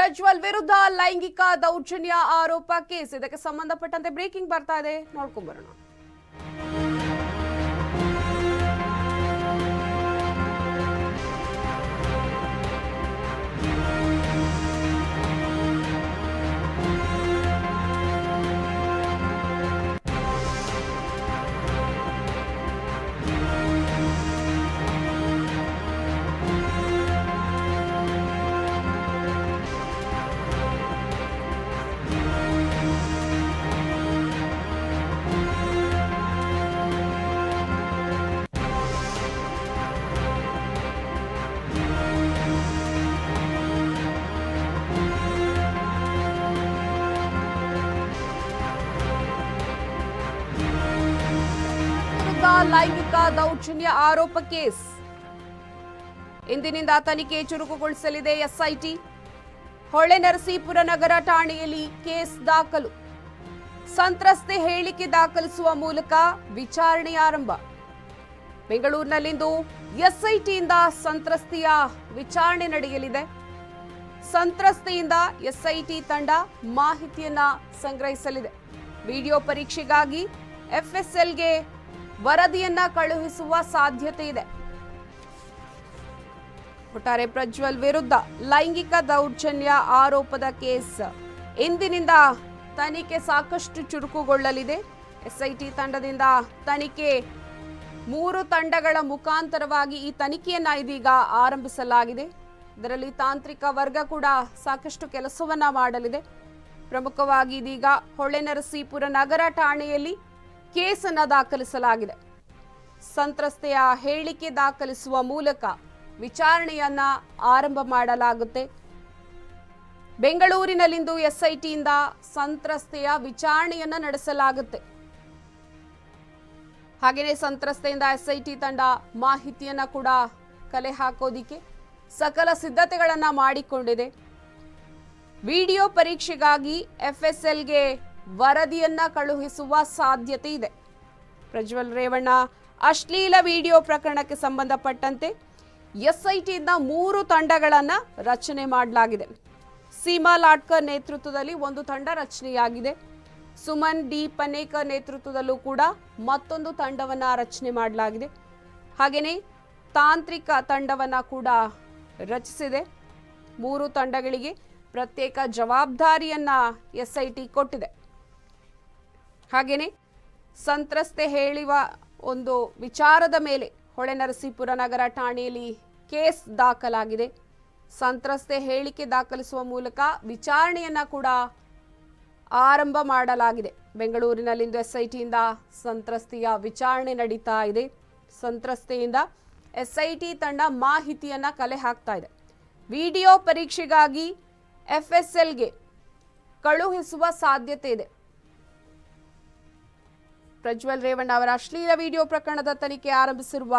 ಪ್ರಜ್ವಲ್ ವಿರುದ್ಧ ಲೈಂಗಿಕ ದೌರ್ಜನ್ಯ ಆರೋಪ ಕೇಸ್. ಇದಕ್ಕೆ ಸಂಬಂಧಪಟ್ಟಂತೆ ಬ್ರೇಕಿಂಗ್ ಬರ್ತಾ ಇದೆ, ನೋಡ್ಕೊಂಡ್ ಬರೋಣ. ಲೈಂಗಿಕ ದೌರ್ಜನ್ಯ ಆರೋಪ ಕೇಸ್ ಇಂದಿನಿಂದ ತನಿಖೆ ಚುರುಕುಗೊಳಿಸಲಿದೆ ಎಸ್ಐಟಿ. ಹೊಳೆನರಸೀಪುರ ನಗರ ಠಾಣೆಯಲ್ಲಿ ಕೇಸ್ ದಾಖಲು. ಸಂತ್ರಸ್ತೆ ಹೇಳಿಕೆ ದಾಖಲಿಸುವ ಮೂಲಕ ವಿಚಾರಣೆ ಆರಂಭ. ಬೆಂಗಳೂರಿನಲ್ಲಿಂದು ಎಸ್ಐಟಿಯಿಂದ ಸಂತ್ರಸ್ತೆಯ ವಿಚಾರಣೆ ನಡೆಯಲಿದೆ. ಸಂತ್ರಸ್ತೆಯಿಂದ ಎಸ್ಐಟಿ ತಂಡ ಮಾಹಿತಿಯನ್ನ ಸಂಗ್ರಹಿಸಲಿದೆ. ವಿಡಿಯೋ ಪರೀಕ್ಷೆಗಾಗಿ ಎಫ್ಎಸ್ಎಲ್ಗೆ ವರದಿಯನ್ನ ಕಳುಹಿಸುವ ಸಾಧ್ಯತೆ ಇದೆ. ಒಟ್ಟಾರೆ ಪ್ರಜ್ವಲ್ ವಿರುದ್ಧ ಲೈಂಗಿಕ ದೌರ್ಜನ್ಯ ಆರೋಪದ ಕೇಸ್ ಇಂದಿನಿಂದ ತನಿಖೆ ಸಾಕಷ್ಟು ಚುರುಕುಗೊಳ್ಳಲಿದೆ. ಎಸ್ಐಟಿ ತಂಡದಿಂದ ತನಿಖೆ 3 ತಂಡಗಳ ಮುಖಾಂತರವಾಗಿ ಈ ತನಿಖೆಯನ್ನ ಇದೀಗ ಆರಂಭಿಸಲಾಗಿದೆ. ಇದರಲ್ಲಿ ತಾಂತ್ರಿಕ ವರ್ಗ ಕೂಡ ಸಾಕಷ್ಟು ಕೆಲಸವನ್ನ ಮಾಡಲಿದೆ. ಪ್ರಮುಖವಾಗಿ ಇದೀಗ ಹೊಳೆನರಸೀಪುರ ನಗರ ಠಾಣೆಯಲ್ಲಿ ಕೇಸನ್ನು ದಾಖಲಿಸಲಾಗಿದೆ. ಸಂತ್ರಸ್ತೆಯ ಹೇಳಿಕೆ ದಾಖಲಿಸುವ ಮೂಲಕ ವಿಚಾರಣೆಯನ್ನ ಆರಂಭ ಮಾಡಲಾಗುತ್ತೆ. ಬೆಂಗಳೂರಿನಲ್ಲಿಂದು ಎಸ್ಐಟಿಯಿಂದ ಸಂತ್ರಸ್ತೆಯ ವಿಚಾರಣೆಯನ್ನ ನಡೆಸಲಾಗುತ್ತೆ. ಹಾಗೆಯೇ ಸಂತ್ರಸ್ತೆಯಿಂದ ಎಸ್ಐಟಿ ತಂಡ ಮಾಹಿತಿಯನ್ನ ಕೂಡ ಕಲೆ ಹಾಕೋದಿಕ್ಕೆ ಸಕಲ ಸಿದ್ಧತೆಗಳನ್ನ ಮಾಡಿಕೊಂಡಿದೆ. ವಿಡಿಯೋ ಪರೀಕ್ಷೆಗಾಗಿ ಎಫ್ಎಸ್ಎಲ್ಗೆ ವರದಿಯನ್ನ ಕಳುಹಿಸುವ ಸಾಧ್ಯತೆ ಇದೆ. ಪ್ರಜ್ವಲ್ ರೇವಣ್ಣ ಅಶ್ಲೀಲ ವಿಡಿಯೋ ಪ್ರಕರಣಕ್ಕೆ ಸಂಬಂಧಪಟ್ಟಂತೆ ಎಸ್ಐಟಿಯಿಂದ 3 ತಂಡಗಳನ್ನ ರಚನೆ ಮಾಡಲಾಗಿದೆ. ಸೀಮಾ ಲಾಟ್ಕರ್ ನೇತೃತ್ವದಲ್ಲಿ ಒಂದು ತಂಡ ರಚನೆಯಾಗಿದೆ. ಸುಮನ್ ಡಿ ಪನೇಕರ್ ನೇತೃತ್ವದಲ್ಲೂ ಕೂಡ ಮತ್ತೊಂದು ತಂಡವನ್ನ ರಚನೆ ಮಾಡಲಾಗಿದೆ. ಹಾಗೆಯೇ ತಾಂತ್ರಿಕ ತಂಡವನ್ನ ಕೂಡ ರಚಿಸಿದೆ. 3 ತಂಡಗಳಿಗೆ ಪ್ರತ್ಯೇಕ ಜವಾಬ್ದಾರಿಯನ್ನ ಎಸ್ಐಟಿ ಕೊಟ್ಟಿದೆ. ಹಾಗೆಯೇ ಸಂತ್ರಸ್ತೆ ಹೇಳುವ ಒಂದು ವಿಚಾರದ ಮೇಲೆ ಹೊಳೆನರಸೀಪುರ ನಗರ ಠಾಣೆಯಲ್ಲಿ ಕೇಸ್ ದಾಖಲಾಗಿದೆ. ಸಂತ್ರಸ್ತೆ ಹೇಳಿಕೆ ದಾಖಲಿಸುವ ಮೂಲಕ ವಿಚಾರಣೆಯನ್ನ ಕೂಡ ಆರಂಭ ಮಾಡಲಾಗಿದೆ. ಬೆಂಗಳೂರಿನಲ್ಲಿಂದು ಎಸ್ಐಟಿಯಿಂದ ಸಂತ್ರಸ್ತೆಯ ವಿಚಾರಣೆ ನಡೀತಾ ಇದೆ. ಸಂತ್ರಸ್ತೆಯಿಂದ ಎಸ್ಐಟಿ ತಂಡ ಮಾಹಿತಿಯನ್ನ ಕಲೆ ಹಾಕ್ತಾ ಇದೆ. ವಿಡಿಯೋ ಪರೀಕ್ಷೆಗಾಗಿ ಎಫ್ಎಸ್ಎಲ್ಗೆ ಕಳುಹಿಸುವ ಸಾಧ್ಯತೆ ಇದೆ. ಪ್ರಜ್ವಲ್ ರೇವಣ್ಣ ಅವರ ಅಶ್ಲೀಲ ವಿಡಿಯೋ ಪ್ರಕರಣದ ತನಿಖೆ ಆರಂಭಿಸಿರುವ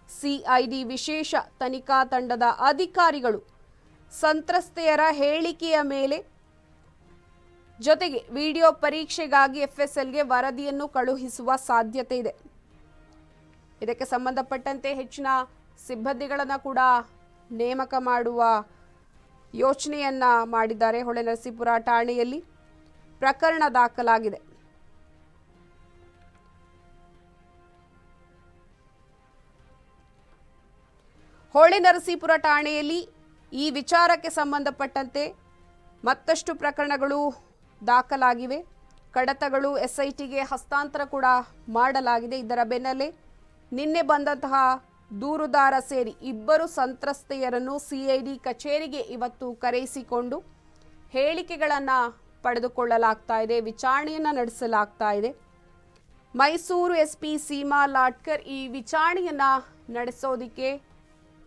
ಸಿಐಡಿ ವಿಶೇಷ ತನಿಖಾ ತಂಡದ ಅಧಿಕಾರಿಗಳು ಸಂತ್ರಸ್ತೆಯರ ಹೇಳಿಕೆಯ ಮೇಲೆ ಜೊತೆಗೆ ವಿಡಿಯೋ ಪರೀಕ್ಷೆಗಾಗಿ ಎಫ್ಎಸ್ಎಲ್ಗೆ ವರದಿಯನ್ನು ಕಳುಹಿಸುವ ಸಾಧ್ಯತೆ ಇದೆ. ಇದಕ್ಕೆ ಸಂಬಂಧಪಟ್ಟಂತೆ ಹೆಚ್ಚಿನ ಸಿಬ್ಬಂದಿಗಳನ್ನು ಕೂಡ ನೇಮಕ ಮಾಡುವ ಯೋಚನೆಯನ್ನ ಮಾಡಿದ್ದಾರೆ. ಹೊಳೆನರಸೀಪುರ ಠಾಣೆಯಲ್ಲಿ ಪ್ರಕರಣ ದಾಖಲಾಗಿದೆ. ಹೊಳೆನರಸೀಪುರ ಠಾಣೆಯಲ್ಲಿ ಈ ವಿಚಾರಕ್ಕೆ ಸಂಬಂಧಪಟ್ಟಂತೆ ಮತ್ತಷ್ಟು ಪ್ರಕರಣಗಳು ದಾಖಲಾಗಿವೆ. ಕಡತಗಳು ಎಸ್ಐಟಿಗೆ ಹಸ್ತಾಂತರ ಕೂಡ ಮಾಡಲಾಗಿದೆ. ಇದರ ಬೆನ್ನಲ್ಲೇ ನಿನ್ನೆ ಬಂದಂತಹ ದೂರುದಾರ ಸೇರಿ 2 ಸಂತ್ರಸ್ತೆಯರನ್ನು ಸಿಐಡಿ ಕಚೇರಿಗೆ ಇವತ್ತು ಕರೆಯಿಸಿಕೊಂಡು ಹೇಳಿಕೆಗಳನ್ನು ಪಡೆದುಕೊಳ್ಳಲಾಗ್ತಾ ಇದೆ. ವಿಚಾರಣೆಯನ್ನು ನಡೆಸಲಾಗ್ತಾ ಇದೆ. ಮೈಸೂರು ಎಸ್ಪಿ ಸೀಮಾ ಲಾಟ್ಕರ್ ಈ ವಿಚಾರಣೆಯನ್ನು ನಡೆಸೋದಿಕ್ಕೆ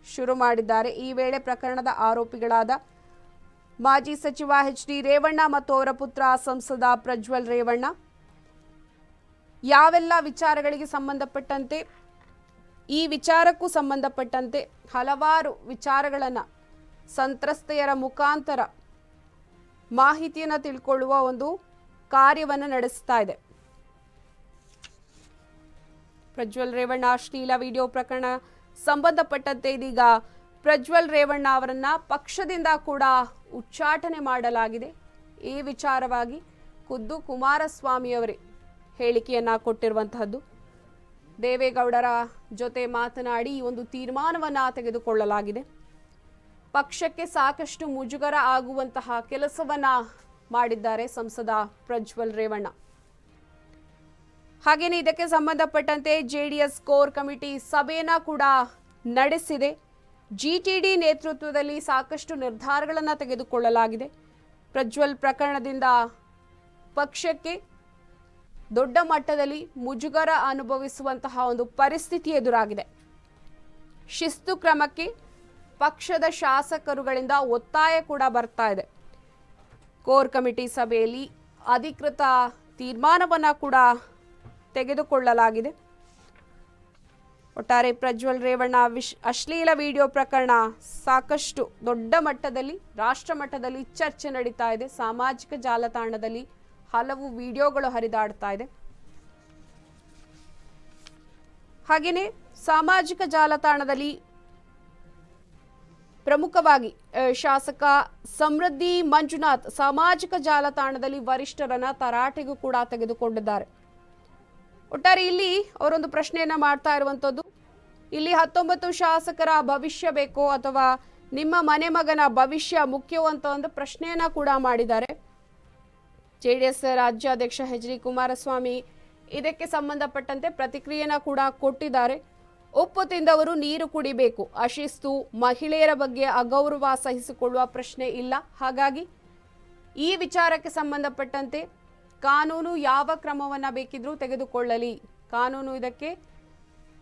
ಶುರು ಮಾಡಿದ್ದಾರೆ. ಈ ವೇಳೆ ಪ್ರಕರಣದ ಆರೋಪಿಗಳಾದ ಮಾಜಿ ಸಚಿವ ಎಚ್.ಡಿ. ರೇವಣ್ಣ ಮತ್ತು ಅವರ ಪುತ್ರ ಸಂಸದ ಪ್ರಜ್ವಲ್ ರೇವಣ್ಣ ಯಾವೆಲ್ಲ ವಿಚಾರಗಳಿಗೆ ಸಂಬಂಧಪಟ್ಟಂತೆ ಈ ವಿಚಾರಕ್ಕೂ ಸಂಬಂಧಪಟ್ಟಂತೆ ಹಲವಾರು ವಿಚಾರಗಳನ್ನು ಸಂತ್ರಸ್ತೆಯರ ಮುಖಾಂತರ ಮಾಹಿತಿಯನ್ನು ತಿಳ್ಕೊಳ್ಳುವ ಒಂದು ಕಾರ್ಯವನ್ನು ನಡೆಸ್ತಾ ಇದೆ. ಪ್ರಜ್ವಲ್ ರೇವಣ್ಣ ಅಶ್ಲೀಲ ವಿಡಿಯೋ ಪ್ರಕರಣ ಸಂಬಂಧಪಟ್ಟಂತೆ ಇದೀಗ ಪ್ರಜ್ವಲ್ ರೇವಣ್ಣ ಅವರನ್ನ ಪಕ್ಷದಿಂದ ಕೂಡ ಉಚ್ಚಾಟನೆ ಮಾಡಲಾಗಿದೆ. ಈ ವಿಚಾರವಾಗಿ ಖುದ್ದು ಕುಮಾರಸ್ವಾಮಿ ಅವರೇ ಹೇಳಿಕೆಯನ್ನ ಕೊಟ್ಟಿರುವಂತಹದ್ದು. ದೇವೇಗೌಡರ ಜೊತೆ ಮಾತನಾಡಿ ಈ ಒಂದು ತೀರ್ಮಾನವನ್ನ ತೆಗೆದುಕೊಳ್ಳಲಾಗಿದೆ. ಪಕ್ಷಕ್ಕೆ ಸಾಕಷ್ಟು ಮುಜುಗರ ಆಗುವಂತಹ ಕೆಲಸವನ್ನ ಮಾಡಿದ್ದಾರೆ ಸಂಸದ ಪ್ರಜ್ವಲ್ ರೇವಣ್ಣ. ಹಾಗೇನೇ ಇದಕ್ಕೆ ಸಂಬಂಧಪಟ್ಟಂತೆ ಜೆಡಿಎಸ್ ಕೋರ್ ಕಮಿಟಿ ಸಭೆಯನ್ನ ಕೂಡ ನಡೆಸಿದೆ. ಜಿಟಿಡಿ ನೇತೃತ್ವದಲ್ಲಿ ಸಾಕಷ್ಟು ನಿರ್ಧಾರಗಳನ್ನು ತೆಗೆದುಕೊಳ್ಳಲಾಗಿದೆ. ಪ್ರಜ್ವಲ್ ಪ್ರಕರಣದಿಂದ ಪಕ್ಷಕ್ಕೆ ದೊಡ್ಡ ಮಟ್ಟದಲ್ಲಿ ಮುಜುಗರ ಅನುಭವಿಸುವಂತಹ ಒಂದು ಪರಿಸ್ಥಿತಿ ಎದುರಾಗಿದೆ. ಶಿಸ್ತು ಕ್ರಮಕ್ಕೆ ಪಕ್ಷದ ಶಾಸಕರುಗಳಿಂದ ಒತ್ತಾಯ ಕೂಡ ಬರ್ತಾ ಇದೆ. ಕೋರ್ ಕಮಿಟಿ ಸಭೆಯಲ್ಲಿ ಅಧಿಕೃತ ತೀರ್ಮಾನವನ್ನ ಕೂಡ ತೆಗೆದುಕೊಳ್ಳಲಾಗಿದೆ. ಒಟ್ಟಾರೆ ಪ್ರಜ್ವಲ್ ರೇವಣ್ಣ ಅಶ್ಲೀಲ ವಿಡಿಯೋ ಪ್ರಕರಣ ಸಾಕಷ್ಟು ದೊಡ್ಡ ಮಟ್ಟದಲ್ಲಿ ರಾಷ್ಟ್ರ ಮಟ್ಟದಲ್ಲಿ ಚರ್ಚೆ ನಡೀತಾ ಇದೆ. ಸಾಮಾಜಿಕ ಜಾಲತಾಣದಲ್ಲಿ ಹಲವು ವಿಡಿಯೋಗಳು ಹರಿದಾಡ್ತಾ ಇದೆ. ಹಾಗೆಯೇ ಸಾಮಾಜಿಕ ಜಾಲತಾಣದಲ್ಲಿ ಪ್ರಮುಖವಾಗಿ ಶಾಸಕ ಸಮೃದ್ಧಿ ಮಂಜುನಾಥ್ ಸಾಮಾಜಿಕ ಜಾಲತಾಣದಲ್ಲಿ ವರಿಷ್ಠರನ್ನ ತರಾಟೆಗೂ ಕೂಡ ತೆಗೆದುಕೊಂಡಿದ್ದಾರೆ. ಒಟ್ಟಾರೆ ಇಲ್ಲಿ ಅವರೊಂದು ಪ್ರಶ್ನೆಯನ್ನ ಮಾಡ್ತಾ ಇರುವಂತದ್ದು, ಇಲ್ಲಿ 19 ಶಾಸಕರ ಭವಿಷ್ಯ ಬೇಕೋ ಅಥವಾ ನಿಮ್ಮ ಮನೆ ಮಗನ ಭವಿಷ್ಯ ಮುಖ್ಯವೋ ಅಂತ ಒಂದು ಪ್ರಶ್ನೆಯನ್ನ ಕೂಡ ಮಾಡಿದ್ದಾರೆ. ಜೆಡಿಎಸ್ ರಾಜ್ಯಾಧ್ಯಕ್ಷ ಎಚ್ ಡಿ ಕುಮಾರಸ್ವಾಮಿ ಇದಕ್ಕೆ ಸಂಬಂಧಪಟ್ಟಂತೆ ಪ್ರತಿಕ್ರಿಯೆಯನ್ನ ಕೂಡ ಕೊಟ್ಟಿದ್ದಾರೆ. ಉಪ್ಪು ತಿಂದವರು ನೀರು ಕುಡಿಬೇಕು, ಅಶಿಸ್ತು ಮಹಿಳೆಯರ ಬಗ್ಗೆ ಅಗೌರವ ಸಹಿಸಿಕೊಳ್ಳುವ ಪ್ರಶ್ನೆ ಇಲ್ಲ. ಹಾಗಾಗಿ ಈ ವಿಚಾರಕ್ಕೆ ಸಂಬಂಧಪಟ್ಟಂತೆ ಕಾನೂನು ಯಾವ ಕ್ರಮವನ್ನ ಬೇಕಿದ್ರೂ ತೆಗೆದುಕೊಳ್ಳಲಿ, ಕಾನೂನು ಇದಕ್ಕೆ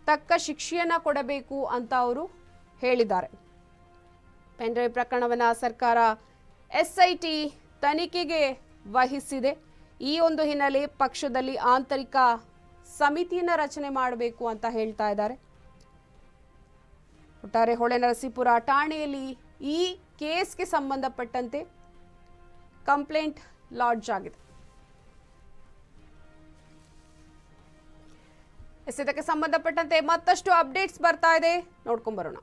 ತಕ್ಕ ಶಿಕ್ಷೆಯನ್ನ ಕೊಡಬೇಕು ಅಂತ ಅವರು ಹೇಳಿದ್ದಾರೆ. ಪೆನ್ಡ್ರೈವ್ ಪ್ರಕರಣವನ್ನ ಸರ್ಕಾರ SIT ತನಿಖೆಗೆ ವಹಿಸಿದೆ. ಈ ಒಂದು ಹಿನ್ನೆಲೆ ಪಕ್ಷದಲ್ಲಿ ಆಂತರಿಕ ಸಮಿತಿಯನ್ನ ರಚನೆ ಮಾಡಬೇಕು ಅಂತ ಹೇಳ್ತಾ ಇದ್ದಾರೆ. ಒಟ್ಟಾರೆ ಹೊಳೆನರಸೀಪುರ ಠಾಣೆಯಲ್ಲಿ ಈ ಕೇಸ್ಗೆ ಸಂಬಂಧಪಟ್ಟಂತೆ ಕಂಪ್ಲೇಂಟ್ ಲಾಡ್ಜ್ ಆಗಿದೆ. ಇದಕ್ಕೆ ಸಂಬಂಧಪಟ್ಟಂತೆ ಮತ್ತಷ್ಟು ಅಪ್ಡೇಟ್ಸ್ ಬರ್ತಾ ಇದೆ, ನೋಡ್ಕೊಂಡ್ ಬರೋಣ.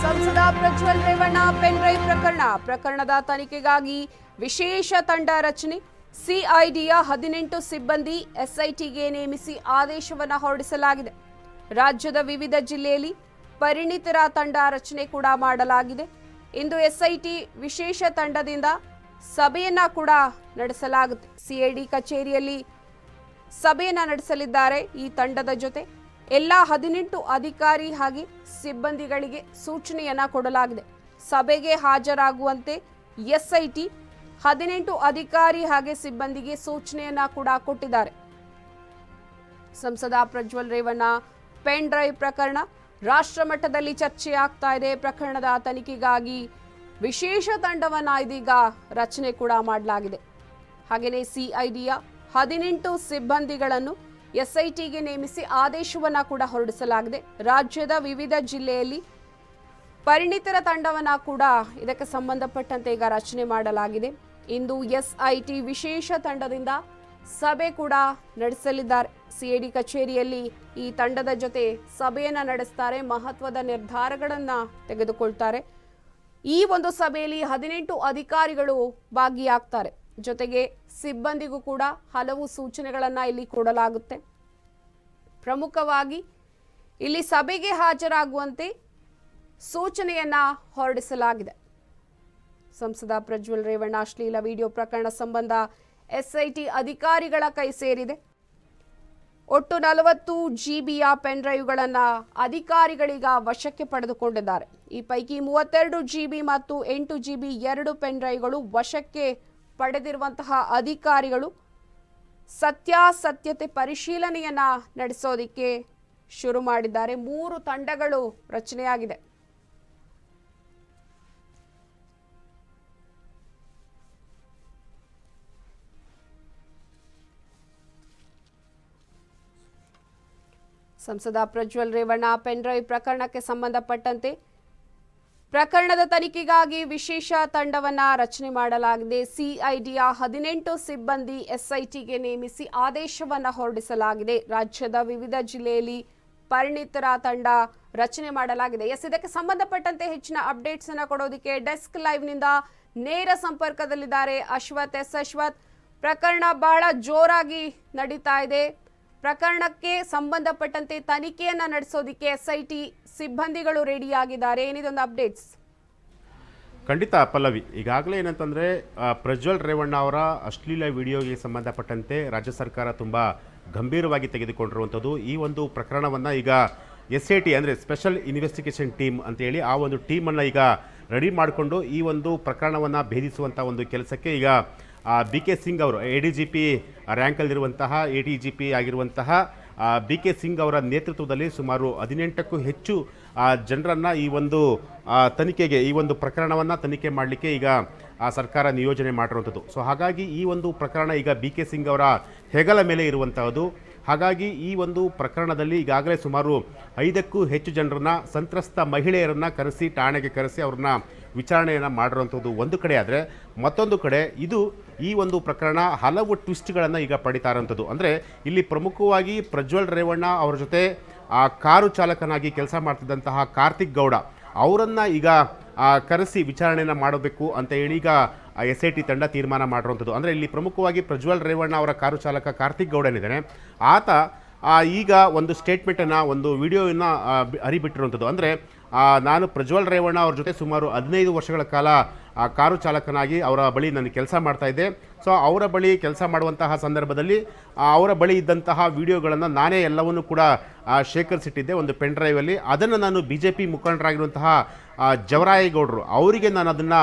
ಸಂಸದ ಪ್ರಜ್ವಲ್ ರೇವಣ್ಣ ಪೆನ್ಡ್ರೈವ್ ಪ್ರಕರಣದ ತನಿಖೆಗಾಗಿ ವಿಶೇಷ ತಂಡ ರಚನೆ. ಸಿಐಡಿಯ 18 ಸಿಬ್ಬಂದಿ SITಗೆ ನೇಮಿಸಿ ಆದೇಶವನ್ನು ಹೊರಡಿಸಲಾಗಿದೆ. ರಾಜ್ಯದ ವಿವಿಧ ಜಿಲ್ಲೆಯಲ್ಲಿ ಪರಿಣಿತರ ತಂಡ ರಚನೆ ಕೂಡ ಮಾಡಲಾಗಿದೆ. ಇಂದು SIT ವಿಶೇಷ ತಂಡದಿಂದ ಸಭೆಯನ್ನ ಕೂಡ ನಡೆಸಲಾಗುತ್ತೆ. CID ಕಚೇರಿಯಲ್ಲಿ ಸಭೆಯನ್ನ ನಡೆಸಲಿದ್ದಾರೆ. ಈ ತಂಡದ ಜೊತೆ ಎಲ್ಲ 18 ಅಧಿಕಾರಿ ಹಾಗೆ ಸಿಬ್ಬಂದಿಗಳಿಗೆ ಸೂಚನೆಯನ್ನ ಕೊಡಲಾಗಿದೆ. ಸಭೆಗೆ ಹಾಜರಾಗುವಂತೆ SIT 18 ಅಧಿಕಾರಿ ಹಾಗೆ ಸಿಬ್ಬಂದಿಗೆ ಸೂಚನೆಯನ್ನ ಕೂಡ ಕೊಟ್ಟಿದ್ದಾರೆ. ಸಂಸದ ಪ್ರಜ್ವಲ್ ರೇವಣ್ಣ ಪೆನ್ ಡ್ರೈವ್ ಪ್ರಕರಣ ರಾಷ್ಟ್ರ ಮಟ್ಟದಲ್ಲಿ ಚರ್ಚೆ ಆಗ್ತಾ ಇದೆ. ಪ್ರಕರಣದ ತನಿಖೆಗಾಗಿ ವಿಶೇಷ ತಂಡವನ್ನ ಇದೀಗ ರಚನೆ ಕೂಡ ಮಾಡಲಾಗಿದೆ. ಹಾಗೆಯೇ CIDಯ 18 ಸಿಬ್ಬಂದಿಗಳನ್ನು SITಗೆ ನೇಮಿಸಿ ಆದೇಶವನ್ನ ಕೂಡ ಹೊರಡಿಸಲಾಗಿದೆ. ರಾಜ್ಯದ ವಿವಿಧ ಜಿಲ್ಲೆಯಲ್ಲಿ ಪರಿಣಿತರ ತಂಡವನ್ನ ಕೂಡ ಇದಕ್ಕೆ ಸಂಬಂಧಪಟ್ಟಂತೆ ಈಗ ರಚನೆ ಮಾಡಲಾಗಿದೆ. ಇಂದು SIT ವಿಶೇಷ ತಂಡದಿಂದ ಸಭೆ ಕೂಡ ನಡೆಸಲಿದ್ದಾರೆ. CID ಕಚೇರಿಯಲ್ಲಿ ಈ ತಂಡದ ಜೊತೆ ಸಭೆಯನ್ನ ನಡೆಸ್ತಾರೆ, ಮಹತ್ವದ ನಿರ್ಧಾರಗಳನ್ನ ತೆಗೆದುಕೊಳ್ತಾರೆ. ಈ ಒಂದು ಸಭೆಯಲ್ಲಿ 18 ಅಧಿಕಾರಿಗಳು ಭಾಗಿಯಾಗ್ತಾರೆ. ಜೊತೆಗೆ ಸಿಬ್ಬಂದಿಗೂ ಕೂಡ ಹಲವು ಸೂಚನೆಗಳನ್ನ ಇಲ್ಲಿ ಕೊಡಲಾಗುತ್ತೆ. ಪ್ರಮುಖವಾಗಿ ಇಲ್ಲಿ ಸಭೆಗೆ ಹಾಜರಾಗುವಂತೆ ಸೂಚನೆಯನ್ನ ಹೊರಡಿಸಲಾಗಿದೆ. ಸಂಸದ ಪ್ರಜ್ವಲ್ ರೇವಣ್ಣ ಅಶ್ಲೀಲ ವಿಡಿಯೋ ಪ್ರಕರಣ ಸಂಬಂಧ SIT ಅಧಿಕಾರಿಗಳ ಕೈ ಸೇರಿದೆ. ಒಟ್ಟು 40 ಜಿಬಿಯ ಪೆನ್ ಡ್ರೈವ್ಗಳನ್ನು ಅಧಿಕಾರಿಗಳೀಗ ವಶಕ್ಕೆ ಪಡೆದುಕೊಂಡಿದ್ದಾರೆ. ಈ ಪೈಕಿ 32 ಜಿಬಿ ಮತ್ತು 8 ಜಿಬಿ 2 ಪೆನ್ ಡ್ರೈವ್ಗಳು ವಶಕ್ಕೆ ಪಡೆದಿರುವಂತಹ ಅಧಿಕಾರಿಗಳು ಸತ್ಯಾಸತ್ಯತೆ ಪರಿಶೀಲನೆಯನ್ನ ನಡೆಸೋದಿಕ್ಕೆ ಶುರು ಮಾಡಿದ್ದಾರೆ. 3 ತಂಡಗಳು ರಚನೆಯಾಗಿದೆ. ಸಂಸದ ಪ್ರಜ್ವಲ್ ರೇವಣ್ಣ ಪೆನ್ ಡ್ರೈವ್ ಪ್ರಕರಣಕ್ಕೆ ಸಂಬಂಧಪಟ್ಟಂತೆ ಪ್ರಕರಣದ ತನಿಖೆಗಾಗಿ ವಿಶೇಷ ತಂಡವನ್ನ ರಚನೆ ಮಾಡಲಾಗಿದೆ. ಸಿಐಡಿಯ 18 ಸಿಬ್ಬಂದಿ ಎಸ್ಐಟಿಗೆ ನೇಮಿಸಿ ಆದೇಶವನ್ನ ಹೊರಡಿಸಲಾಗಿದೆ. ರಾಜ್ಯದ ವಿವಿಧ ಜಿಲ್ಲೆಯಲ್ಲಿ ಪರಿಣಿತರ ತಂಡ ರಚನೆ ಮಾಡಲಾಗಿದೆ. ಇದಕ್ಕೆ ಸಂಬಂಧಪಟ್ಟಂತೆ ಹೆಚ್ಚಿನ ಅಪ್ಡೇಟ್ಸ್ ಅನ್ನ ಕೊಡೋದಕ್ಕೆ ಡೆಸ್ಕ್ ಲೈವ್ ನಿಂದ ನೇರ ಸಂಪರ್ಕದಲ್ಲಿದ್ದಾರೆ ಅಶ್ವಥ್. ಅಶ್ವಥ್, ಪ್ರಕರಣ ಬಹಳ ಜೋರಾಗಿ ನಡೀತಾ ಇದೆ. ಪ್ರಕರಣಕ್ಕೆ ಸಂಬಂಧಪಟ್ಟಂತೆ ತನಿಖೆಯನ್ನ ನಡೆಸೋದಿಕ್ಕೆ ಎಸ್ಐಟಿ ಸಿಬ್ಬಂದಿಗಳು ರೆಡಿಯಾಗಿದ್ದಾರೆ. ಏನಿದೊಂದು ಅಪ್ಡೇಟ್ಸ್? ಖಂಡಿತ ಪಲ್ಲವಿ, ಈಗಾಗಲೇ ಏನಂತಂದರೆ ಪ್ರಜ್ವಲ್ ರೇವಣ್ಣ ಅವರ ಅಶ್ಲೀಲ ವಿಡಿಯೋಗೆ ಸಂಬಂಧಪಟ್ಟಂತೆ ರಾಜ್ಯ ಸರ್ಕಾರ ತುಂಬ ಗಂಭೀರವಾಗಿ ತೆಗೆದುಕೊಂಡಿರುವಂಥದ್ದು. ಈ ಒಂದು ಪ್ರಕರಣವನ್ನು ಈಗ SIT ಅಂದರೆ ಸ್ಪೆಷಲ್ ಇನ್ವೆಸ್ಟಿಗೇಷನ್ ಟೀಮ್ ಅಂತೇಳಿ ಆ ಒಂದು ಟೀಮನ್ನು ಈಗ ರೆಡಿ ಮಾಡಿಕೊಂಡು ಈ ಒಂದು ಪ್ರಕರಣವನ್ನು ಭೇದಿಸುವಂಥ ಒಂದು ಕೆಲಸಕ್ಕೆ ಈಗ BK ಸಿಂಗ್ ಅವರು ADGP ರ್ಯಾಂಕಲ್ಲಿರುವಂತಹ ADGP ಆಗಿರುವಂತಹ BK ಸಿಂಗ್ ಅವರ ನೇತೃತ್ವದಲ್ಲಿ ಸುಮಾರು 18ಕ್ಕೂ ಹೆಚ್ಚು ಜನರನ್ನು ಈ ಒಂದು ತನಿಖೆಗೆ ಈ ಒಂದು ಪ್ರಕರಣವನ್ನು ತನಿಖೆ ಮಾಡಲಿಕ್ಕೆ ಈಗ ಸರ್ಕಾರ ನಿಯೋಜನೆ ಮಾಡಿರುವಂಥದ್ದು. ಸೊ ಹಾಗಾಗಿ ಈ ಒಂದು ಪ್ರಕರಣ ಈಗ BK ಸಿಂಗ್ ಅವರ ಹೆಗಲ ಮೇಲೆ ಇರುವಂತಹದ್ದು. ಹಾಗಾಗಿ ಈ ಒಂದು ಪ್ರಕರಣದಲ್ಲಿ ಈಗಾಗಲೇ ಸುಮಾರು 5ಕ್ಕೂ ಹೆಚ್ಚು ಜನರನ್ನ ಸಂತ್ರಸ್ತ ಮಹಿಳೆಯರನ್ನು ಕರೆಸಿ ಠಾಣೆಗೆ ಕರೆಸಿ ಅವ್ರನ್ನ ವಿಚಾರಣೆಯನ್ನು ಮಾಡಿರುವಂಥದ್ದು ಒಂದು ಕಡೆ. ಆದರೆ ಮತ್ತೊಂದು ಕಡೆ ಈ ಒಂದು ಪ್ರಕರಣ ಹಲವು ಟ್ವಿಸ್ಟ್ಗಳನ್ನು ಈಗ ಪಡಿತಾ ಇರೋಂಥದ್ದು. ಅಂದರೆ ಇಲ್ಲಿ ಪ್ರಮುಖವಾಗಿ ಪ್ರಜ್ವಲ್ ರೇವಣ್ಣ ಅವರ ಜೊತೆ ಕಾರು ಚಾಲಕನಾಗಿ ಕೆಲಸ ಮಾಡ್ತಿದ್ದಂತಹ ಕಾರ್ತಿಕ್ ಗೌಡ ಅವರನ್ನು ಈಗ ಕರೆಸಿ ವಿಚಾರಣೆಯನ್ನು ಮಾಡಬೇಕು ಅಂತ ಹೇಳಿ ಈಗ SIT ತಂಡ ತೀರ್ಮಾನ ಮಾಡಿರುವಂಥದ್ದು. ಅಂದರೆ ಇಲ್ಲಿ ಪ್ರಮುಖವಾಗಿ ಪ್ರಜ್ವಲ್ ರೇವಣ್ಣ ಅವರ ಕಾರು ಚಾಲಕ ಕಾರ್ತಿಕ್ ಗೌಡನಿದ್ದಾನೆ. ಆತ ಈಗ ಒಂದು ಸ್ಟೇಟ್ಮೆಂಟನ್ನು ಒಂದು ವಿಡಿಯೋವನ್ನು ಹರಿಬಿಟ್ಟಿರುವಂಥದ್ದು. ಅಂದರೆ ನಾನು ಪ್ರಜ್ವಲ್ ರೇವಣ್ಣ ಅವ್ರ ಜೊತೆ ಸುಮಾರು 15 ವರ್ಷಗಳ ಕಾಲ ಕಾರು ಚಾಲಕನಾಗಿ ಅವರ ಬಳಿ ನಾನು ಕೆಲಸ ಮಾಡ್ತಾಯಿದ್ದೆ. ಸೊ ಅವರ ಬಳಿ ಕೆಲಸ ಮಾಡುವಂತಹ ಸಂದರ್ಭದಲ್ಲಿ ಅವರ ಬಳಿ ಇದ್ದಂತಹ ವಿಡಿಯೋಗಳನ್ನು ನಾನೇ ಎಲ್ಲವನ್ನೂ ಕೂಡ ಶೇಖರಿಸಿಟ್ಟಿದ್ದೆ ಒಂದು ಪೆನ್ ಡ್ರೈವಲ್ಲಿ. ಅದನ್ನು ನಾನು BJP ಮುಖಂಡರಾಗಿರುವಂತಹ ಜವರಾಯೇಗೌಡರು ಅವರಿಗೆ ನಾನು ಅದನ್ನು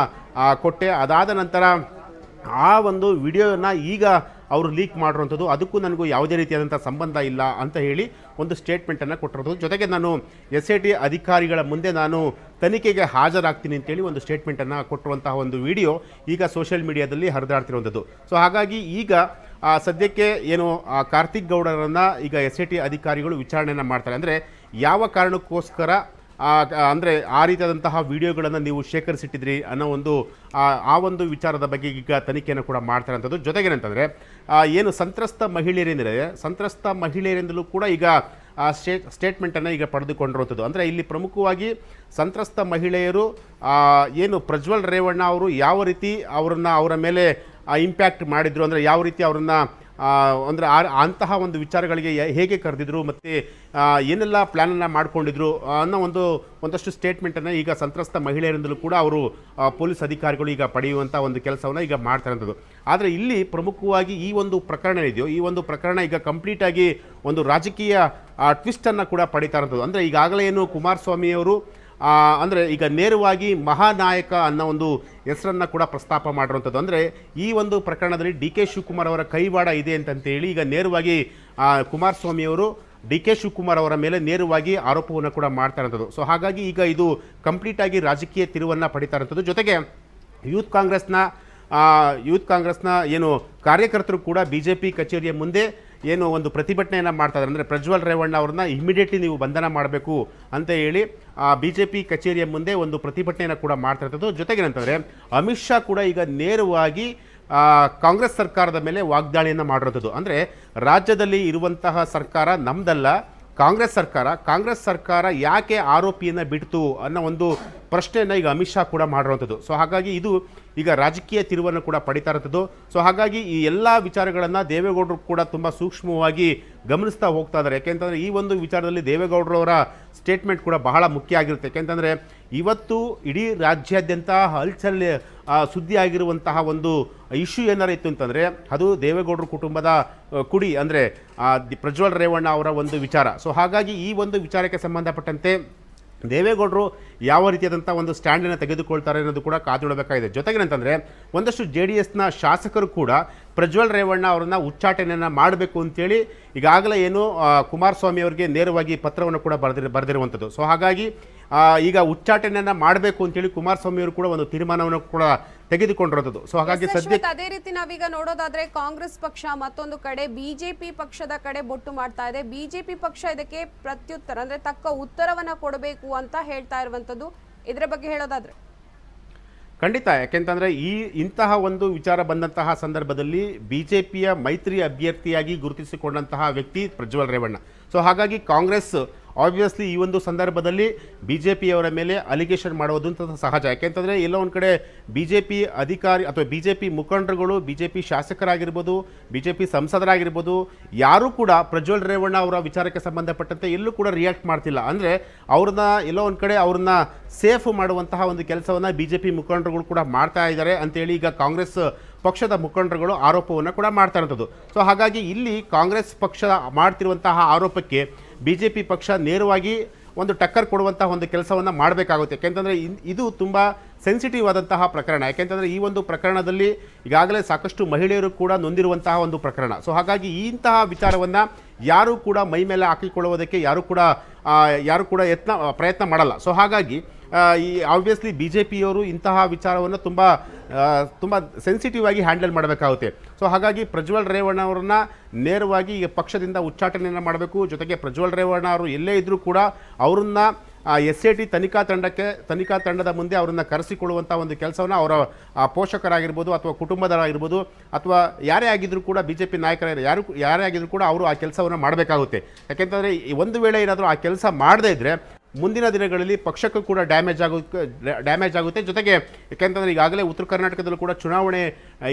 ಕೊಟ್ಟೆ. ಅದಾದ ನಂತರ ಆ ಒಂದು ವಿಡಿಯೋನ ಈಗ ಅವರು ಲೀಕ್ ಮಾಡಿರುವಂಥದ್ದು. ಅದಕ್ಕೂ ನನಗೂ ಯಾವುದೇ ರೀತಿಯಾದಂಥ ಸಂಬಂಧ ಇಲ್ಲ ಅಂತ ಹೇಳಿ ಒಂದು ಸ್ಟೇಟ್ಮೆಂಟನ್ನು ಕೊಟ್ಟಿರೋದು. ಜೊತೆಗೆ ನಾನು SIT ಅಧಿಕಾರಿಗಳ ಮುಂದೆ ನಾನು ತನಿಖೆಗೆ ಹಾಜರಾಗ್ತೀನಿ ಅಂತೇಳಿ ಒಂದು ಸ್ಟೇಟ್ಮೆಂಟನ್ನು ಕೊಟ್ಟಿರುವಂತಹ ಒಂದು ವಿಡಿಯೋ ಈಗ ಸೋಷಿಯಲ್ ಮೀಡಿಯಾದಲ್ಲಿ ಹರಿದಾಡ್ತಿರುವಂಥದ್ದು. ಸೊ ಹಾಗಾಗಿ ಈಗ ಸದ್ಯಕ್ಕೆ ಏನು ಕಾರ್ತಿಕ್ ಗೌಡರನ್ನು ಈಗ SIT ಅಧಿಕಾರಿಗಳು ವಿಚಾರಣೆಯನ್ನು ಮಾಡ್ತಾರೆ. ಅಂದರೆ ಯಾವ ಕಾರಣಕ್ಕೋಸ್ಕರ ಅಂದರೆ ಆ ರೀತಿಯಾದಂತಹ ವಿಡಿಯೋಗಳನ್ನು ನೀವು ಶೇಖರಿಸಿಟ್ಟಿದ್ರಿ ಅನ್ನೋ ಒಂದು ಆ ಒಂದು ವಿಚಾರದ ಬಗ್ಗೆ ಈಗ ತನಿಖೆಯನ್ನು ಕೂಡ ಮಾಡ್ತಾರೆ ಅಂಥದ್ದು. ಜೊತೆಗೇನಂತಂದರೆ ಏನು ಸಂತ್ರಸ್ತ ಮಹಿಳೆಯರಿಂದಲೇ ಸಂತ್ರಸ್ತ ಮಹಿಳೆಯರಿಂದಲೂ ಕೂಡ ಈಗ ಸ್ಟೇಟ್ಮೆಂಟನ್ನು ಈಗ ಪಡೆದುಕೊಂಡಿರುವಂಥದ್ದು. ಅಂದರೆ ಇಲ್ಲಿ ಪ್ರಮುಖವಾಗಿ ಸಂತ್ರಸ್ತ ಮಹಿಳೆಯರು ಏನು ಪ್ರಜ್ವಲ್ ರೇವಣ್ಣ ಅವರು ಯಾವ ರೀತಿ ಅವರ ಮೇಲೆ ಇಂಪ್ಯಾಕ್ಟ್ ಮಾಡಿದ್ರು, ಅಂದರೆ ಯಾವ ರೀತಿ ಅವರನ್ನು ಅಂದರೆ ಅಂತಹ ಒಂದು ವಿಚಾರಗಳಿಗೆ ಹೇಗೆ ಕರೆದಿದ್ರು ಮತ್ತು ಏನೆಲ್ಲ ಪ್ಲ್ಯಾನನ್ನು ಮಾಡಿಕೊಂಡಿದ್ರು ಅನ್ನೋ ಒಂದಷ್ಟು ಸ್ಟೇಟ್ಮೆಂಟನ್ನು ಈಗ ಸಂತ್ರಸ್ತ ಮಹಿಳೆಯರಿಂದಲೂ ಕೂಡ ಅವರು ಪೊಲೀಸ್ ಅಧಿಕಾರಿಗಳು ಈಗ ಪಡೆಯುವಂಥ ಒಂದು ಕೆಲಸವನ್ನು ಈಗ ಮಾಡ್ತಾರಂಥದ್ದು. ಆದರೆ ಇಲ್ಲಿ ಪ್ರಮುಖವಾಗಿ ಈ ಒಂದು ಪ್ರಕರಣ ಇದೆಯೋ ಈ ಒಂದು ಪ್ರಕರಣ ಈಗ ಕಂಪ್ಲೀಟಾಗಿ ಒಂದು ರಾಜಕೀಯ ಟ್ವಿಸ್ಟನ್ನು ಕೂಡ ಪಡಿತಾ ಇರೋಂಥದ್ದು. ಅಂದರೆ ಈಗಾಗಲೇ ಏನು ಕುಮಾರಸ್ವಾಮಿಯವರು ಅಂದರೆ ಈಗ ನೇರವಾಗಿ ಮಹಾನಾಯಕ ಅನ್ನೋ ಒಂದು ಹೆಸರನ್ನು ಕೂಡ ಪ್ರಸ್ತಾಪ ಮಾಡಿರುವಂಥದ್ದು. ಅಂದರೆ ಈ ಒಂದು ಪ್ರಕರಣದಲ್ಲಿ DK ಶಿವಕುಮಾರ್ ಅವರ ಕೈವಾಡ ಇದೆ ಅಂತಂತೇಳಿ ಈಗ ನೇರವಾಗಿ ಕುಮಾರಸ್ವಾಮಿಯವರು DK ಶಿವಕುಮಾರ್ ಅವರ ಮೇಲೆ ನೇರವಾಗಿ ಆರೋಪವನ್ನು ಕೂಡ ಮಾಡ್ತಾ ಇರೋಂಥದ್ದು. ಸೊ ಹಾಗಾಗಿ ಈಗ ಇದು ಕಂಪ್ಲೀಟಾಗಿ ರಾಜಕೀಯ ತಿರುವನ್ನು ಪಡಿತಾ ಇರೋಂಥದ್ದು. ಜೊತೆಗೆ ಯೂತ್ ಕಾಂಗ್ರೆಸ್ನ ಏನು ಕಾರ್ಯಕರ್ತರು ಕೂಡ BJP ಕಚೇರಿಯ ಮುಂದೆ ಏನು ಒಂದು ಪ್ರತಿಭಟನೆಯನ್ನು ಮಾಡ್ತಾ ಇದ್ದಾರೆ. ಅಂದರೆ ಪ್ರಜ್ವಲ್ ರೇವಣ್ಣ ಅವ್ರನ್ನ ಇಮಿಡಿಯೇಟ್ಲಿ ನೀವು ಬಂಧನ ಮಾಡಬೇಕು ಅಂತ ಹೇಳಿ BJP ಕಚೇರಿಯ ಮುಂದೆ ಒಂದು ಪ್ರತಿಭಟನೆಯನ್ನು ಕೂಡ ಮಾಡ್ತಾ ಇರ್ತದ್ದು. ಜೊತೆಗೇನಂತಂದರೆ ಅಮಿತ್ ಶಾ ಕೂಡ ಈಗ ನೇರವಾಗಿ ಕಾಂಗ್ರೆಸ್ ಸರ್ಕಾರದ ಮೇಲೆ ವಾಗ್ದಾಳಿಯನ್ನು ಮಾಡಿರೋದು. ಅಂದರೆ ರಾಜ್ಯದಲ್ಲಿ ಇರುವಂತಹ ಸರ್ಕಾರ ನಮ್ಮದಲ್ಲ, ಕಾಂಗ್ರೆಸ್ ಸರ್ಕಾರ ಯಾಕೆ ಆರೋಪಿಯನ್ನು ಬಿಡ್ತು ಅನ್ನೋ ಒಂದು ಪ್ರಶ್ನೆಯನ್ನು ಈಗ ಅಮಿತ್ ಶಾ ಕೂಡ ಮಾಡಿರುವಂಥದ್ದು. ಸೊ ಹಾಗಾಗಿ ಇದು ಈಗ ರಾಜಕೀಯ ತಿರುವನ್ನು ಕೂಡ ಪಡಿತಾ ಇರೋಂಥದ್ದು. ಸೊ ಹಾಗಾಗಿ ಈ ಎಲ್ಲ ವಿಚಾರಗಳನ್ನು ದೇವೇಗೌಡರು ಕೂಡ ತುಂಬ ಸೂಕ್ಷ್ಮವಾಗಿ ಗಮನಿಸ್ತಾ ಹೋಗ್ತಾ ಇದ್ದಾರೆ. ಯಾಕೆಂತಂದರೆ ಈ ಒಂದು ವಿಚಾರದಲ್ಲಿ ದೇವೇಗೌಡರವರ ಸ್ಟೇಟ್ಮೆಂಟ್ ಕೂಡ ಬಹಳ ಮುಖ್ಯ ಆಗಿರುತ್ತೆ. ಯಾಕೆಂತಂದರೆ ಇವತ್ತು ಇಡೀ ರಾಜ್ಯಾದ್ಯಂತ ಹಲ್ಚಲ್ ಸುದ್ದಿ ಆಗಿರುವಂತಹ ಒಂದು ಇಶ್ಯೂ ಏನಾರು ಇತ್ತು ಅಂತಂದರೆ ಅದು ದೇವೇಗೌಡರ ಕುಟುಂಬದ ಕುಡಿ ಅಂದರೆ ಪ್ರಜ್ವಲ್ ರೇವಣ್ಣ ಅವರ ಒಂದು ವಿಚಾರ. ಸೊ ಹಾಗಾಗಿ ಈ ಒಂದು ವಿಚಾರಕ್ಕೆ ಸಂಬಂಧಪಟ್ಟಂತೆ ದೇವೇಗೌಡರು ಯಾವ ರೀತಿಯಾದಂಥ ಒಂದು ಸ್ಟ್ಯಾಂಡನ್ನು ತೆಗೆದುಕೊಳ್ತಾರೆ ಅನ್ನೋದು ಕೂಡ ಕಾದುನೋಡಬೇಕಾಗಿದೆ. ಜೊತೆಗೇನಂತಂದರೆ ಒಂದಷ್ಟು JDSನ ಶಾಸಕರು ಕೂಡ ಪ್ರಜ್ವಲ್ ರೇವಣ್ಣ ಅವರನ್ನು ಉಚ್ಚಾಟನೆಯನ್ನು ಮಾಡಬೇಕು ಅಂತೇಳಿ ಈಗಾಗಲೇ ಏನು ಕುಮಾರಸ್ವಾಮಿ ಅವರಿಗೆ ನೇರವಾಗಿ ಪತ್ರವನ್ನು ಕೂಡ ಬರೆದಿರುವಂಥದ್ದು. ಸೊ ಹಾಗಾಗಿ ಈಗ ಉಚ್ಚಾಟನೆಯನ್ನು ಮಾಡಬೇಕು ಅಂತೇಳಿ ಕುಮಾರಸ್ವಾಮಿ ಅವರು ಕೂಡ ಒಂದು ತೀರ್ಮಾನವನ್ನು ಕೂಡ ತೆಗೆದುಕೊಂಡಿರೋದು. ಸೊ ಹಾಗಾಗಿ ಸದ್ಯಕ್ಕೆ ಅದೇ ರೀತಿ ನಾವೀಗ ನೋಡೋದಾದ್ರೆ ಕಾಂಗ್ರೆಸ್ ಪಕ್ಷ ಮತ್ತೊಂದು ಕಡೆ ಬಿಜೆಪಿ ಪಕ್ಷದ ಕಡೆ ಬೊಟ್ಟು ಮಾಡ್ತಾ ಇದೆ. ಬಿಜೆಪಿ ಪಕ್ಷ ಇದಕ್ಕೆ ಪ್ರತ್ಯುತ್ತರ ಅಂದ್ರೆ ತಕ್ಕ ಉತ್ತರವನ್ನ ಕೊಡಬೇಕು ಅಂತ ಹೇಳ್ತಾ ಇರುವಂತದ್ದು. ಇದರ ಬಗ್ಗೆ ಹೇಳೋದಾದ್ರೆ ಖಂಡಿತ, ಯಾಕೆಂತಂದರೆ ಇಂತಹ ಒಂದು ವಿಚಾರ ಬಂದಂತಹ ಸಂದರ್ಭದಲ್ಲಿ ಬಿಜೆಪಿಯ ಮೈತ್ರಿ ಅಭ್ಯರ್ಥಿಯಾಗಿ ಗುರುತಿಸಿಕೊಂಡಂತಹ ವ್ಯಕ್ತಿ ಪ್ರಜ್ವಲ್ ರೇವಣ್ಣ. ಸೊ ಹಾಗಾಗಿ ಕಾಂಗ್ರೆಸ್ ಆಬ್ವಿಯಸ್ಲಿ ಈ ಒಂದು ಸಂದರ್ಭದಲ್ಲಿ ಬಿಜೆಪಿಯವರ ಮೇಲೆ ಅಲಿಗೇಷನ್ ಮಾಡೋದು ಅಂತ ಸಹಜ. ಯಾಕೆಂತಂದರೆ ಎಲ್ಲೋ ಒಂದು ಕಡೆ ಬಿಜೆಪಿ ಅಧಿಕಾರಿ ಅಥವಾ ಬಿಜೆಪಿ ಮುಖಂಡರುಗಳು, ಬಿಜೆಪಿ ಶಾಸಕರಾಗಿರ್ಬೋದು, ಬಿಜೆಪಿ ಸಂಸದರಾಗಿರ್ಬೋದು, ಯಾರೂ ಕೂಡ ಪ್ರಜ್ವಲ್ ರೇವಣ್ಣ ಅವರ ವಿಚಾರಕ್ಕೆ ಸಂಬಂಧಪಟ್ಟಂತೆ ಎಲ್ಲೂ ಕೂಡ ರಿಯಾಕ್ಟ್ ಮಾಡ್ತಿಲ್ಲ. ಅಂದರೆ ಅವ್ರನ್ನ ಎಲ್ಲೋ ಒಂದು ಕಡೆ ಅವ್ರನ್ನ ಸೇಫ್ ಮಾಡುವಂತಹ ಒಂದು ಕೆಲಸವನ್ನು ಬಿಜೆಪಿ ಮುಖಂಡರುಗಳು ಕೂಡ ಮಾಡ್ತಾ ಇದ್ದಾರೆ ಅಂತೇಳಿ ಈಗ ಕಾಂಗ್ರೆಸ್ ಪಕ್ಷದ ಮುಖಂಡರುಗಳು ಆರೋಪವನ್ನು ಕೂಡ ಮಾಡ್ತಾ ಇರೋದು. ಸೊ ಹಾಗಾಗಿ ಇಲ್ಲಿ ಕಾಂಗ್ರೆಸ್ ಪಕ್ಷ ಮಾಡ್ತಿರುವಂತಹ ಆರೋಪಕ್ಕೆ ಬಿಜೆಪಿ ಪಕ್ಷ ನೇರವಾಗಿ ಒಂದು ಟಕ್ಕರ್ ಕೊಡುವಂತಹ ಒಂದು ಕೆಲಸವನ್ನು ಮಾಡಬೇಕಾಗುತ್ತೆ. ಯಾಕೆಂತಂದರೆ ಇದು ತುಂಬ ಸೆನ್ಸಿಟಿವ್ ಆದಂತಹ ಪ್ರಕರಣ. ಯಾಕೆಂತಂದರೆ ಈ ಒಂದು ಪ್ರಕರಣದಲ್ಲಿ ಈಗಾಗಲೇ ಸಾಕಷ್ಟು ಮಹಿಳೆಯರು ಕೂಡ ನೊಂದಿರುವಂತಹ ಒಂದು ಪ್ರಕರಣ. ಸೊ ಹಾಗಾಗಿ ಇಂತಹ ವಿಚಾರವನ್ನು ಯಾರೂ ಕೂಡ ಮೈ ಮೇಲೆ ಹಾಕಿಕೊಳ್ಳುವುದಕ್ಕೆ ಯಾರೂ ಕೂಡ ಪ್ರಯತ್ನ ಮಾಡಲ್ಲ. ಸೊ ಹಾಗಾಗಿ ಈ ಆಬ್ವಿಯಸ್ಲಿ ಬಿಜೆಪಿಯವರು ಇಂತಹ ವಿಚಾರವನ್ನು ತುಂಬ ಸೆನ್ಸಿಟಿವ್ ಆಗಿ ಹ್ಯಾಂಡಲ್ ಮಾಡಬೇಕಾಗುತ್ತೆ. ಸೊ ಹಾಗಾಗಿ ಪ್ರಜ್ವಲ್ ರೇವಣ್ಣ ಅವರನ್ನ ನೇರವಾಗಿ ಈಗ ಪಕ್ಷದಿಂದ ಉಚ್ಚಾಟನೆಯನ್ನು ಮಾಡಬೇಕು. ಜೊತೆಗೆ ಪ್ರಜ್ವಲ್ ರೇವಣ್ಣ ಅವರು ಎಲ್ಲೇ ಇದ್ದರೂ ಕೂಡ ಅವರನ್ನ SIT ತನಿಖಾ ತಂಡದ ಮುಂದೆ ಅವರನ್ನು ಕರೆಸಿಕೊಳ್ಳುವಂಥ ಒಂದು ಕೆಲಸವನ್ನು ಅವರ ಪೋಷಕರಾಗಿರ್ಬೋದು ಅಥವಾ ಕುಟುಂಬದವರಾಗಿರ್ಬೋದು ಅಥವಾ ಯಾರೇ ಆಗಿದ್ದರೂ ಕೂಡ ಬಿಜೆಪಿ ನಾಯಕರ ಯಾರೇ ಆಗಿದ್ದರೂ ಕೂಡ ಅವರು ಆ ಕೆಲಸವನ್ನು ಮಾಡಬೇಕಾಗುತ್ತೆ. ಯಾಕೆಂತಂದರೆ ಒಂದು ವೇಳೆ ಏನಾದರೂ ಆ ಕೆಲಸ ಮಾಡದೇ ಇದ್ದರೆ ಮುಂದಿನ ದಿನಗಳಲ್ಲಿ ಪಕ್ಷಕ್ಕೂ ಕೂಡ ಡ್ಯಾಮೇಜ್ ಆಗುತ್ತೆ. ಜೊತೆಗೆ ಯಾಕೆಂತಂದರೆ ಈಗಾಗಲೇ ಉತ್ತರ ಕರ್ನಾಟಕದಲ್ಲೂ ಕೂಡ ಚುನಾವಣೆ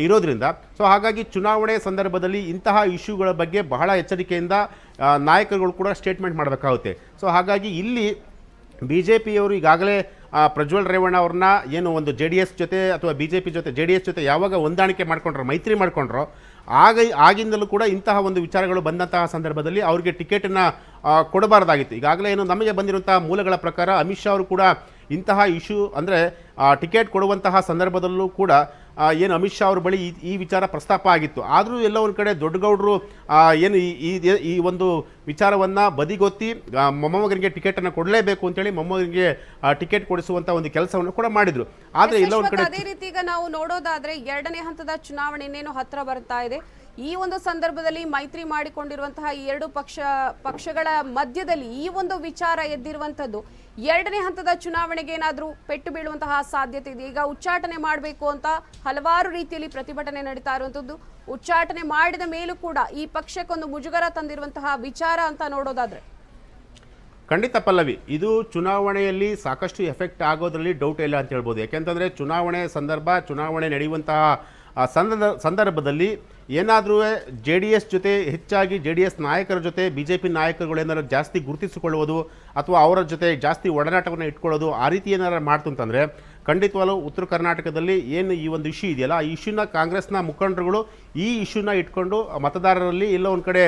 ಇರೋದ್ರಿಂದ ಸೊ ಹಾಗಾಗಿ ಚುನಾವಣೆ ಸಂದರ್ಭದಲ್ಲಿ ಇಂತಹ ಇಶ್ಯೂಗಳ ಬಗ್ಗೆ ಬಹಳ ಎಚ್ಚರಿಕೆಯಿಂದ ನಾಯಕರುಗಳು ಕೂಡ ಸ್ಟೇಟ್ಮೆಂಟ್ ಮಾಡಬೇಕಾಗುತ್ತೆ. ಸೊ ಹಾಗಾಗಿ ಇಲ್ಲಿ ಬಿಜೆಪಿಯವರು ಈಗಾಗಲೇ ಪ್ರಜ್ವಲ್ ರೇವಣ್ಣ ಅವ್ರನ್ನ ಏನು ಒಂದು JDS ಜೊತೆ ಅಥವಾ ಬಿಜೆಪಿ ಜೊತೆ JDS ಜೊತೆ ಯಾವಾಗ ಹೊಂದಾಣಿಕೆ ಮಾಡ್ಕೊಂಡ್ರೋ, ಮೈತ್ರಿ ಮಾಡ್ಕೊಂಡ್ರೋ ಆಗಿಂದಲೂ ಕೂಡ ಇಂತಹ ಒಂದು ವಿಚಾರಗಳು ಬಂದಂತಹ ಸಂದರ್ಭದಲ್ಲಿ ಅವರಿಗೆ ಟಿಕೆಟನ್ನು ಕೊಡಬಾರ್ದಾಗಿತ್ತು. ಈಗಾಗಲೇ ಏನು ನಮಗೆ ಬಂದಿರುವಂತಹ ಮೂಲಗಳ ಪ್ರಕಾರ ಅಮಿತ್ ಶಾ ಅವರು ಕೂಡ ಇಂತಹ ಇಶ್ಯೂ ಅಂದರೆ ಟಿಕೆಟ್ ಕೊಡುವಂತಹ ಸಂದರ್ಭದಲ್ಲೂ ಕೂಡ ಏನು ಅಮಿತ್ ಶಾ ಅವ್ರ ಬಳಿ ಈ ವಿಚಾರ ಪ್ರಸ್ತಾಪ ಆಗಿತ್ತು. ಆದರೂ ಎಲ್ಲ ಒಂದು ಕಡೆ ದೊಡ್ಡಗೌಡರು ಏನು ಈ ಒಂದು ವಿಚಾರವನ್ನು ಬದಿಗೊತ್ತಿ ಮೊಮ್ಮಗನಿಗೆ ಟಿಕೆಟನ್ನು ಕೊಡಲೇಬೇಕು ಅಂತೇಳಿ ಮೊಮ್ಮಗನಿಗೆ ಟಿಕೆಟ್ ಕೊಡಿಸುವಂಥ ಒಂದು ಕೆಲಸವನ್ನು ಕೂಡ ಮಾಡಿದರು. ಆದರೆ ಎಲ್ಲ ಒಂದು ಕಡೆ ಅದೇ ರೀತಿ ಈಗ ನಾವು ನೋಡೋದಾದ್ರೆ 2ನೇ ಹಂತದ ಚುನಾವಣೆ ಇನ್ನೇನು ಹತ್ರ ಬರ್ತಾ ಇದೆ. ಈ ಒಂದು ಸಂದರ್ಭದಲ್ಲಿ ಮೈತ್ರಿ ಮಾಡಿಕೊಂಡಿರುವಂತಹ ಈ ಎರಡು ಪಕ್ಷಗಳ ಮಧ್ಯದಲ್ಲಿ ಈ ಒಂದು ವಿಚಾರ ಎದ್ದಿರುವಂತದ್ದು 2ನೇ ಹಂತದ ಚುನಾವಣೆಗೆ ಏನಾದರೂ ಪೆಟ್ಟು ಬೀಳುವಂತಹ ಸಾಧ್ಯತೆ ಇದೆ. ಈಗ ಉಚ್ಚಾಟನೆ ಮಾಡಬೇಕು ಅಂತ ಹಲವಾರು ರೀತಿಯಲ್ಲಿ ಪ್ರತಿಭಟನೆ ನಡೀತಾ ಇರುವಂತದ್ದು. ಉಚ್ಚಾಟನೆ ಮಾಡಿದ ಮೇಲೂ ಕೂಡ ಈ ಪಕ್ಷಕ್ಕೊಂದು ಮುಜುಗರ ತಂದಿರುವಂತಹ ವಿಚಾರ ಅಂತ ನೋಡೋದಾದ್ರೆ ಖಂಡಿತ ಪಲ್ಲವಿ, ಇದು ಚುನಾವಣೆಯಲ್ಲಿ ಸಾಕಷ್ಟು ಎಫೆಕ್ಟ್ ಆಗೋದ್ರಲ್ಲಿ ಡೌಟ್ ಇಲ್ಲ ಅಂತ ಹೇಳ್ಬೋದು. ಯಾಕೆಂತಂದರೆ ಚುನಾವಣೆ ನಡೆಯುವಂತಹ ಸಂದರ್ಭದಲ್ಲಿ ಏನಾದರೂ JDS ಜೊತೆ ಹೆಚ್ಚಾಗಿ JDS ನಾಯಕರ ಜೊತೆ ಬಿಜೆಪಿ ನಾಯಕರುಗಳು ಏನಾದ್ರು ಜಾಸ್ತಿ ಗುರುತಿಸಿಕೊಳ್ಳುವುದು ಅಥವಾ ಅವರ ಜೊತೆ ಜಾಸ್ತಿ ಒಡನಾಟವನ್ನು ಇಟ್ಕೊಳ್ಳೋದು ಆ ರೀತಿ ಏನಾರು ಮಾಡ್ತು ಅಂತಂದರೆ ಖಂಡಿತವಾಗ್ಲೂ ಉತ್ತರ ಕರ್ನಾಟಕದಲ್ಲಿ ಏನು ಈ ಒಂದು ಇಶ್ಯೂ ಇದೆಯಲ್ಲ, ಈ ಇಶ್ಯೂನ ಕಾಂಗ್ರೆಸ್ನ ಮುಖಂಡರುಗಳು ಈ ಇಶ್ಯೂನ ಇಟ್ಕೊಂಡು ಮತದಾರರಲ್ಲಿ ಎಲ್ಲೋ ಒಂದು ಕಡೆ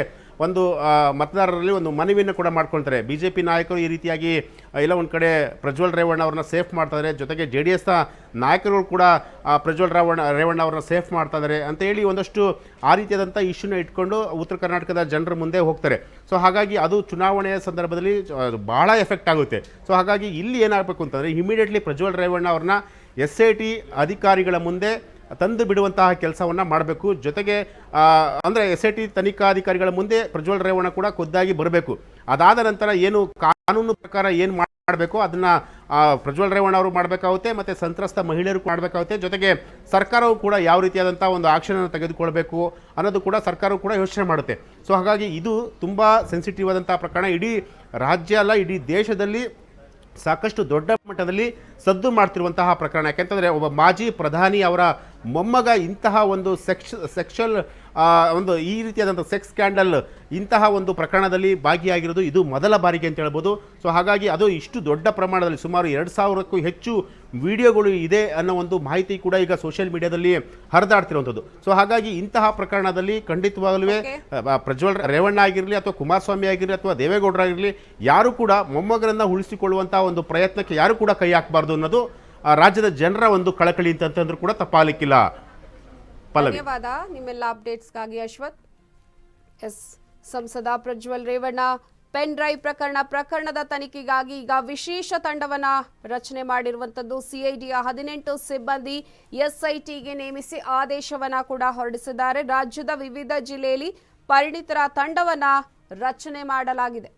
ಮತದಾರರಲ್ಲಿ ಒಂದು ಮನವಿಯನ್ನು ಕೂಡ ಮಾಡ್ಕೊಳ್ತಾರೆ. ಬಿಜೆಪಿ ನಾಯಕರು ಈ ರೀತಿಯಾಗಿ ಎಲ್ಲ ಒಂದು ಕಡೆ ಪ್ರಜ್ವಲ್ ರೇವಣ್ಣ ಅವ್ರನ್ನ ಸೇಫ್ ಮಾಡ್ತಾರೆ, ಜೊತೆಗೆ JDSನ ನಾಯಕರುಗಳು ಕೂಡ ಪ್ರಜ್ವಲ್ ರೇವಣ್ಣ ಅವ್ರನ್ನ ಸೇಫ್ ಮಾಡ್ತಾ ಇದ್ದಾರೆ ಅಂತ ಹೇಳಿ ಒಂದಷ್ಟು ಆ ರೀತಿಯಾದಂಥ ಇಶ್ಯೂನ ಇಟ್ಕೊಂಡು ಉತ್ತರ ಕರ್ನಾಟಕದ ಜನರ ಮುಂದೆ ಹೋಗ್ತಾರೆ. ಸೊ ಹಾಗಾಗಿ ಅದು ಚುನಾವಣೆಯ ಸಂದರ್ಭದಲ್ಲಿ ಬಹಳ ಎಫೆಕ್ಟ್ ಆಗುತ್ತೆ. ಸೊ ಹಾಗಾಗಿ ಇಲ್ಲಿ ಏನಾಗಬೇಕು ಅಂತಂದರೆ ಇಮಿಡಿಯೇಟ್ಲಿ ಪ್ರಜ್ವಲ್ ರೇವಣ್ಣ ಅವ್ರನ್ನ SIT ಅಧಿಕಾರಿಗಳ ಮುಂದೆ ತಂದು ಬಿಡುವಂತಹ ಕೆಲಸವನ್ನು ಮಾಡಬೇಕು. ಜೊತೆಗೆ ಅಂದರೆ SIT ತನಿಖಾಧಿಕಾರಿಗಳ ಮುಂದೆ ಪ್ರಜ್ವಲ್ ರೇವಣ್ಣ ಕೂಡ ಖುದ್ದಾಗಿ ಬರಬೇಕು. ಅದಾದ ನಂತರ ಏನು ಕಾನೂನು ಪ್ರಕಾರ ಏನು ಮಾಡಬೇಕು ಅದನ್ನು ಪ್ರಜ್ವಲ್ ರೇವಣ್ಣ ಅವರು ಮಾಡಬೇಕಾಗುತ್ತೆ, ಮತ್ತು ಸಂತ್ರಸ್ತ ಮಹಿಳೆಯರು ಮಾಡಬೇಕಾಗುತ್ತೆ. ಜೊತೆಗೆ ಸರ್ಕಾರವು ಕೂಡ ಯಾವ ರೀತಿಯಾದಂಥ ಒಂದು ಆಕ್ಷನನ್ನು ತೆಗೆದುಕೊಳ್ಬೇಕು ಅನ್ನೋದು ಕೂಡ ಸರ್ಕಾರವು ಕೂಡ ಯೋಚನೆ ಮಾಡುತ್ತೆ. ಸೊ ಹಾಗಾಗಿ ಇದು ತುಂಬ ಸೆನ್ಸಿಟಿವ್ ಆದಂಥ ಪ್ರಕರಣ. ಇಡೀ ರಾಜ್ಯ ಅಲ್ಲ, ಇಡೀ ದೇಶದಲ್ಲಿ ಸಾಕಷ್ಟು ದೊಡ್ಡ ಮಟ್ಟದಲ್ಲಿ ಸದ್ದು ಮಾಡ್ತಿರುವಂತಹ ಪ್ರಕರಣ. ಯಾಕೆಂತಂದರೆ ಒಬ್ಬ ಮಾಜಿ ಪ್ರಧಾನಿ ಅವರ ಮೊಮ್ಮಗ ಇಂತಹ ಒಂದು ಸೆಕ್ಷುವಲ್ ಒಂದು ಈ ರೀತಿಯಾದಂಥ ಸೆಕ್ಸ್ ಸ್ಕ್ಯಾಂಡಲ್ ಇಂತಹ ಒಂದು ಪ್ರಕರಣದಲ್ಲಿ ಭಾಗಿಯಾಗಿರೋದು ಇದು ಮೊದಲ ಬಾರಿಗೆ ಅಂತ ಹೇಳ್ಬೋದು. ಸೊ ಹಾಗಾಗಿ ಅದು ಇಷ್ಟು ದೊಡ್ಡ ಪ್ರಮಾಣದಲ್ಲಿ ಸುಮಾರು 2,000ಕ್ಕೂ ಹೆಚ್ಚು ವಿಡಿಯೋಗಳು ಇದೆ ಅನ್ನೋ ಒಂದು ಮಾಹಿತಿ ಕೂಡ ಈಗ ಸೋಷಿಯಲ್ ಮೀಡಿಯಾದಲ್ಲಿ ಹರಿದಾಡ್ತಿರುವಂಥದ್ದು. ಸೊ ಹಾಗಾಗಿ ಇಂತಹ ಪ್ರಕರಣದಲ್ಲಿ ಖಂಡಿತವಾಗಲೂ ಪ್ರಜ್ವಲ್ ರೇವಣ್ಣ ಆಗಿರಲಿ ಅಥವಾ ಕುಮಾರಸ್ವಾಮಿ ಆಗಿರಲಿ ಅಥವಾ ದೇವೇಗೌಡರಾಗಿರಲಿ ಯಾರು ಕೂಡ ಮೊಮ್ಮಗರನ್ನ ಉಳಿಸಿಕೊಳ್ಳುವಂತಹ ಒಂದು ಪ್ರಯತ್ನಕ್ಕೆ ಯಾರು ಕೂಡ ಕೈ ಹಾಕಬಾರ್ದು ಅನ್ನೋದು ರಾಜ್ಯದ ಜನರ ಒಂದು ಕಳಕಳಿ ಅಂತಂದ್ರೂ ಕೂಡ ತಪ್ಪಾಗಲಿಕ್ಕಿಲ್ಲ. ಪಲ್ಲವಿ, ಧನ್ಯವಾದ ನಿಮ್ಮೆಲ್ಲ ಅಪ್ಡೇಟ್ಸ್ಗಾಗಿ ಅಶ್ವಥ್. ಎಸ್, ಸಂಸದ ಪ್ರಜ್ವಲ್ ರೇವಣ್ಣ ಪೆನ್ ಡ್ರೈವ್ ಪ್ರಕರಣದ ತನಿಖೆಗಾಗಿ ಈಗ ವಿಶೇಷ ತಂಡವನ್ನ ರಚನೆ ಮಾಡಿರುವಂತದ್ದು. ಸಿಐಡಿಯ 18 ಸಿಬ್ಬಂದಿ ಎಸ್ಐಟಿಗೆ ನೇಮಿಸಿ ಆದೇಶವನ್ನ ಕೂಡ ಹೊರಡಿಸಿದ್ದಾರೆ. ರಾಜ್ಯದ ವಿವಿಧ ಜಿಲ್ಲೆಯಲ್ಲಿ ಪರಿಣಿತರ ತಂಡವನ್ನ ರಚನೆ ಮಾಡಲಾಗಿದೆ.